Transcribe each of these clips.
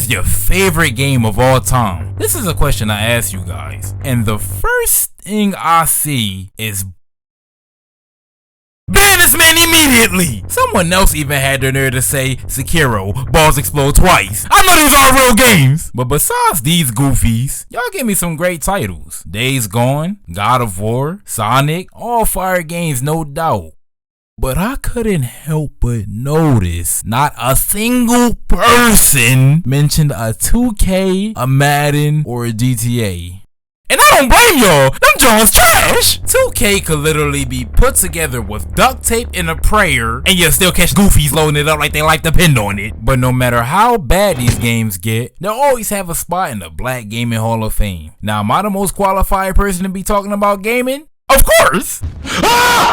your favorite game of all time? This is a question I ask you guys, and the first thing I see is ban this man immediately! Someone else even had the nerve to say, Sekiro, balls explode twice. I know these are real games! But besides these goofies, y'all give me some great titles. Days Gone, God of War, Sonic, all fire games no doubt. But I couldn't help but notice not a single person mentioned a 2K, a Madden, or a GTA. And I don't blame y'all, them Jones trash! 2K could literally be put together with duct tape and a prayer, and you'll still catch goofies loading it up like they life depend on it. But no matter how bad these games get, they'll always have a spot in the Black Gaming Hall of Fame. Now, am I the most qualified person to be talking about gaming? Of course!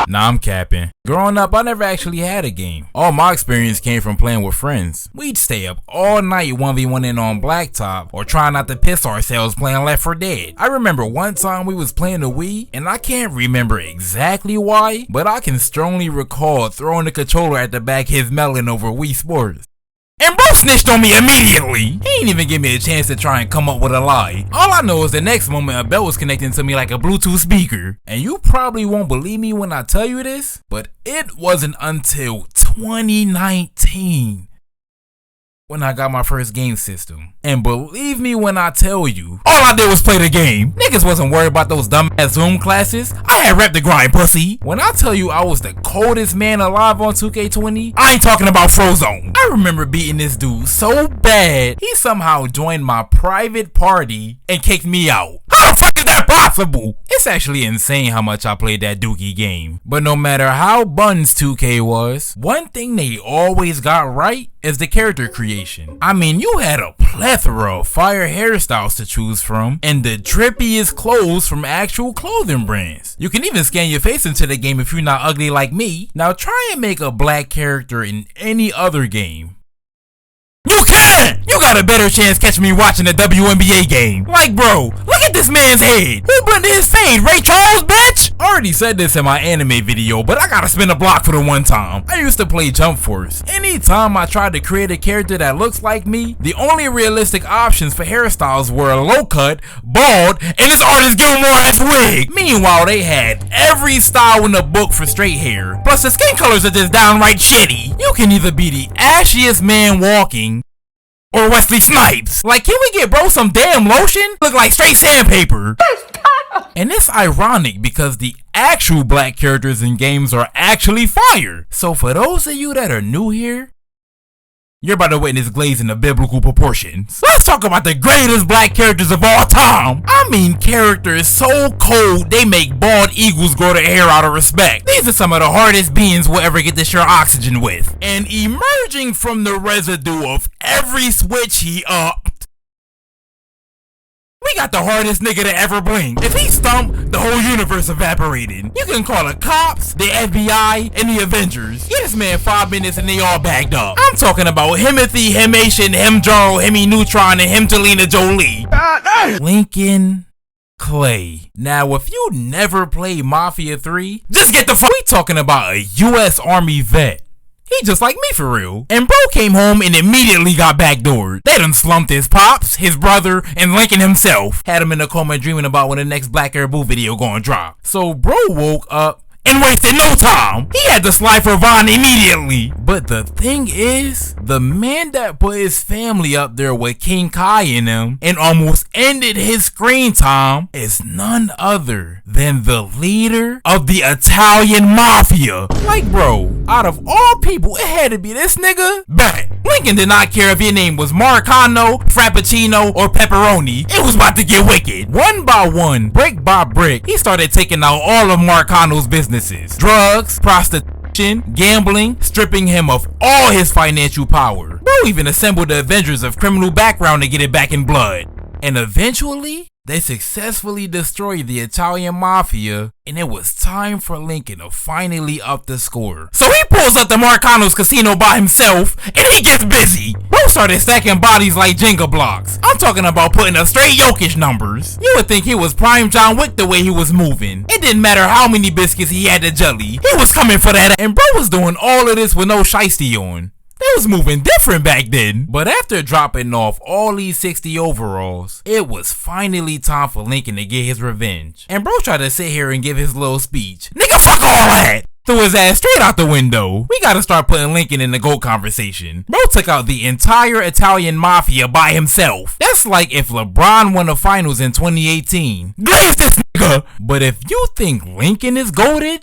Nah, I'm capping. Growing up, I never actually had a game. All my experience came from playing with friends. We'd stay up all night 1v1ing on Blacktop, or try not to piss ourselves playing Left 4 Dead. I remember one time we was playing the Wii, and I can't remember exactly why, but I can strongly recall throwing the controller at the back of his melon over Wii Sports. And bro snitched on me immediately. He ain't even give me a chance to try and come up with a lie. All I know is the next moment a bell was connecting to me like a Bluetooth speaker. And you probably won't believe me when I tell you this, but it wasn't until 2019 when I got my first game system. And believe me when I tell you, all I did was play the game. Niggas wasn't worried about those dumbass Zoom classes. I had rep the grind, pussy. When I tell you I was the coldest man alive on 2K20, I ain't talking about Frozone. I remember beating this dude so bad, he somehow joined my private party and kicked me out. How the fuck is that possible? It's actually insane how much I played that dookie game. But no matter how buns 2K was, one thing they always got right is the character creation. I mean, you had a plethora of fire hairstyles to choose from, and the drippiest clothes from actual clothing brands. You can even scan your face into the game if you're not ugly like me. Now try and make a black character in any other game. You can! You got a better chance catching me watching a WNBA game. Like, bro, look at this man's head. Who blended his fade? Ray Charles, bitch? I already said this in my anime video, but I gotta spin a block for the one time. I used to play Jump Force. Anytime I tried to create a character that looks like me, the only realistic options for hairstyles were a low cut, bald, and this Artist Gilmore-ass wig. Meanwhile, they had every style in the book for straight hair. Plus, the skin colors are just downright shitty. You can either be the ashiest man walking, or Wesley Snipes. Like, can we get bro some damn lotion? Look like straight sandpaper. And it's ironic because the actual black characters in games are actually fire. So for those of you that are new here, you're about to witness glazing of biblical proportions. Let's talk about the greatest black characters of all time. I mean characters so cold they make bald eagles grow their hair out of respect. These are some of the hardest beings we'll ever get to share oxygen with. And emerging from the residue of every switch he upped, we got the hardest nigga to ever blink. If he stumped, the whole universe evaporated. You can call the cops, the FBI, and the Avengers. Give this man 5 minutes and they all bagged up. I'm talking about Himothy, Himation, Himjaro, Hemi Neutron, and Himjalina Jolie. Lincoln Clay. Now, if you never played Mafia 3, just get the fuck. We talking about a US Army vet. He just like me for real. And bro came home and immediately got backdoored. They done slumped his pops, his brother, and Lincoln himself. Had him in a coma dreaming about when the next BlackAirBuu video gonna drop. So bro woke up and wasted no time. He had to slide for Vaughn immediately. But the thing is, the man that put his family up there with King Kai in him and almost ended his screen time is none other than the leader of the Italian Mafia. Like, bro, out of all people, it had to be this nigga. Bet. Lincoln did not care if your name was Marcano, Frappuccino, or Pepperoni. It was about to get wicked. One by one, brick by brick, he started taking out all of Marcano's businesses. Drugs, prostitution, gambling, stripping him of all his financial power. Bro even assembled the Avengers of criminal background to get it back in blood. And eventually, they successfully destroyed the Italian Mafia, and it was time for Lincoln to finally up the score. So he pulls up to Marcano's casino by himself, and he gets busy. Bro started stacking bodies like Jenga blocks. I'm talking about putting up straight Jokic numbers. You would think he was prime John Wick the way he was moving. It didn't matter how many biscuits he had to jelly. He was coming for that, and bro was doing all of this with no shiesty on. It was moving different back then. But after dropping off all these 60 overalls, it was finally time for Lincoln to get his revenge. And bro tried to sit here and give his little speech. Nigga, fuck all that! Threw his ass straight out the window. We gotta start putting Lincoln in the GOAT conversation. Bro took out the entire Italian mafia by himself. That's like if LeBron won the finals in 2018. Glaze this nigga! But if you think Lincoln is goated,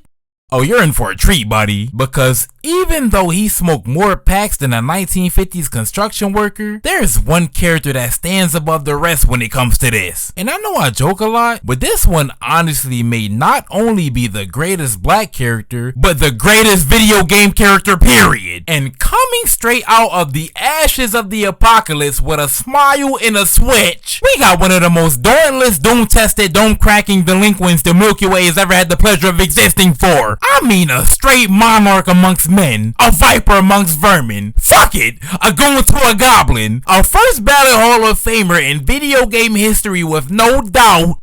oh, you're in for a treat, buddy. Because even though he smoked more packs than a 1950s construction worker, there's one character that stands above the rest when it comes to this. And I know I joke a lot, but this one honestly may not only be the greatest black character, but the greatest video game character, period. And coming straight out of the ashes of the apocalypse with a smile and a switch, we got one of the most dauntless, doom-tested, dome-cracking delinquents the Milky Way has ever had the pleasure of existing for. I mean a straight monarch amongst men, a viper amongst vermin, fuck it, a goon to a goblin, a first ballot Hall of Famer in video game history with no doubt,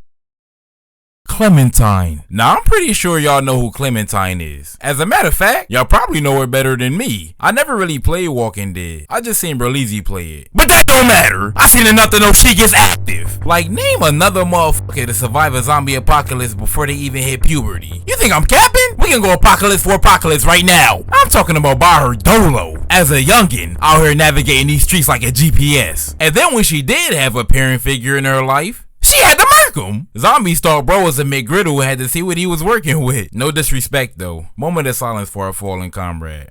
Clementine. Now I'm pretty sure y'all know who Clementine is. As a matter of fact, y'all probably know her better than me. I never really played Walking Dead. I just seen Berleezy play it. But that don't matter. I seen enough to know she gets active. Like, name another motherfucker to survive a zombie apocalypse before they even hit puberty. You think I'm capping? We can go apocalypse for apocalypse right now. I'm talking about by her dolo. As a youngin, out here navigating these streets like a GPS. And then when she did have a parent figure in her life, she had to mark him. Zombies thought bro was a McGriddle who had to see what he was working with. No disrespect though. Moment of silence for a fallen comrade.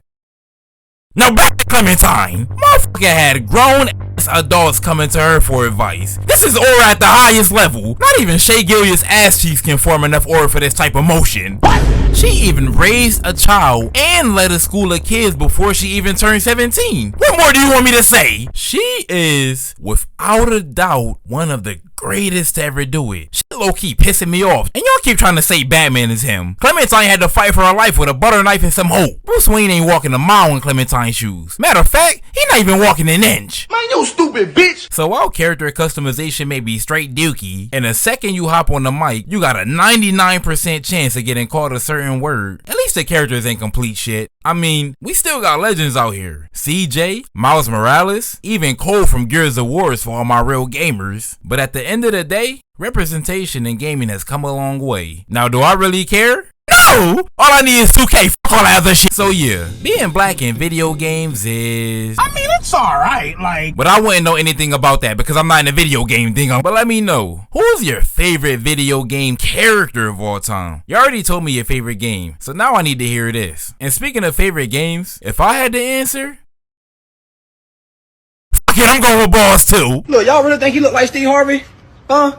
Now back to Clementine. Motherfucker had grown ass adults coming to her for advice. This is aura at the highest level. Not even Shay Gillia's ass cheeks can form enough aura for this type of motion. What? She even raised a child and led a school of kids before she even turned 17. What more do you want me to say? She is, without a doubt, one of the greatest to ever do it. She low-key pissing me off. And y'all keep trying to say Batman is him. Clementine had to fight for her life with a butter knife and some hope. Bruce Wayne ain't walking a mile in Clementine's shoes. Matter of fact, he not even walking an inch. Man, you stupid bitch! So while character customization may be straight dookie, in a second you hop on the mic, you got a 99% chance of getting called a certain word. At least the characters ain't complete shit. I mean, we still got legends out here. CJ, Miles Morales, even Cole from Gears of War for all my real gamers. But at the end of the day, representation in gaming has come a long way. Now, do I really care? No! All I need is 2K, fuck all that other shit. So yeah, being black in video games is, I mean, it's alright, like, but I wouldn't know anything about that because I'm not in a video game thing. But let me know, who's your favorite video game character of all time? You already told me your favorite game, so now I need to hear this. And speaking of favorite games, if I had to answer, fuck it, I'm going with Boss 2. Look, y'all really think he look like Steve Harvey? Huh?